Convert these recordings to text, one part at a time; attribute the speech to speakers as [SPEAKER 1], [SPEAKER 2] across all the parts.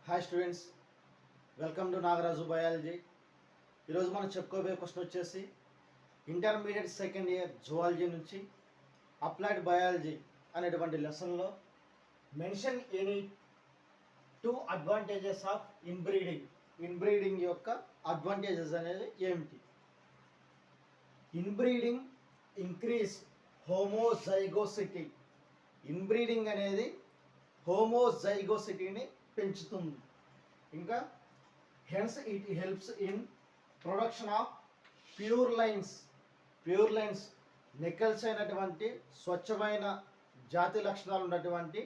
[SPEAKER 1] Hi students, welcome to Nagaraju biology. ఈరోజు మనం చెప్పుకోబోయే క్వశ్చన్ వచ్చేసి ఇంటర్మీడియట్ సెకండ్ ఇయర్ జువాలజీ నుంచి అప్లైడ్ బయాలజీ అనేటువంటి లెసన్లో mention any 2 advantages of inbreeding యొక్క అడ్వాంటేజెస్ అనేది ఏమిటి? Inbreeding increase homozygosity. ఇన్బ్రీడింగ్ అనేది హోమోజైగోసిటీని పెంచుతుంది. ఇంకా hence it helps in production of pure lines Nicholls అయినటువంటి స్వచ్ఛమైన జాతి లక్షణాలు ఉన్నటువంటి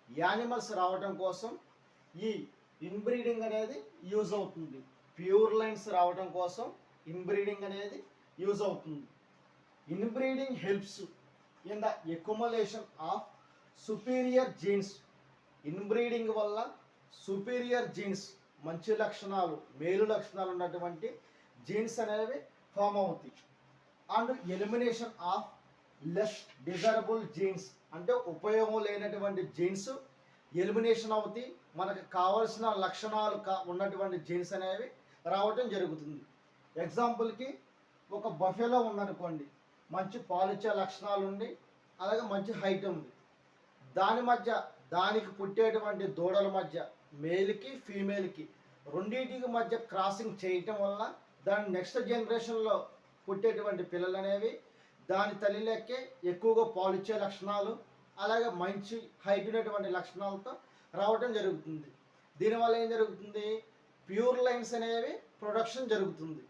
[SPEAKER 1] యానిమల్స్ రావడం కోసం ఈ ఇన్బ్రీడింగ్ అనేది యూజ్ అవుతుంది. ప్యూర్ లైన్స్ రావడం కోసం ఇన్బ్రీడింగ్ అనేది యూజ్ అవుతుంది. Inbreeding helps in the accumulation of superior jeans. Inbreeding వల్ల సుపీరియర్ జీన్స్, మంచి లక్షణాలు, మేలు లక్షణాలు ఉన్నటువంటి జీన్స్ అనేవి ఫామ్ అవుతాయి. And elimination of less desirable jeans, అంటే ఉపయోగం లేనటువంటి జీన్స్ ఎలిమినేషన్ అవుతాయి. మనకు కావలసిన లక్షణాలు ఉన్నటువంటి జీన్స్ అనేవి రావటం జరుగుతుంది. ఎగ్జాంపుల్కి ఒక బఫెలో ఉందనుకోండి, మంచి పాలిచ్చే లక్షణాలు ఉండి అలాగే మంచి హైట్ ఉంది. దానికి పుట్టేటువంటి దూడల మధ్య మేల్కి ఫీమేల్కి రెండింటికి మధ్య క్రాసింగ్ చేయటం వల్ల దాని నెక్స్ట్ జనరేషన్లో పుట్టేటువంటి పిల్లలు అనేవి దాని తల్లి లెక్కే ఎక్కువగా పాలిచ్చే లక్షణాలు అలాగే మంచి హైట్ ఉన్నటువంటి లక్షణాలతో రావటం జరుగుతుంది. దీనివల్ల ఏం జరుగుతుంది? ప్యూర్ లైన్స్ అనేవి ప్రొడక్షన్ జరుగుతుంది.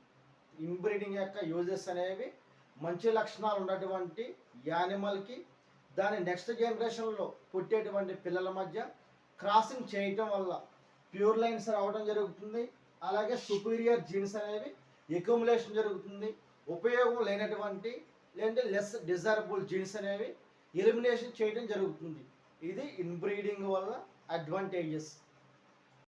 [SPEAKER 1] ఇన్బ్రీడింగ్ యొక్క యూజెస్ అనేవి మంచి లక్షణాలు ఉన్నటువంటి యానిమల్కి దాని నెక్స్ట్ జనరేషన్లో పుట్టేటువంటి పిల్లల మధ్య క్రాసింగ్ చేయటం వల్ల ప్యూర్ లైన్స్ రావడం జరుగుతుంది. అలాగే సుపీరియర్ జీన్స్ అనేవి ఎక్యుములేషన్ జరుగుతుంది. ఉపయోగం లేనటువంటి లేదంటే లెస్ డిజైరబుల్ జీన్స్ అనేవి ఎలిమినేషన్ చేయడం జరుగుతుంది. ఇది ఇన్బ్రీడింగ్ వల్ల అడ్వాంటేజెస్.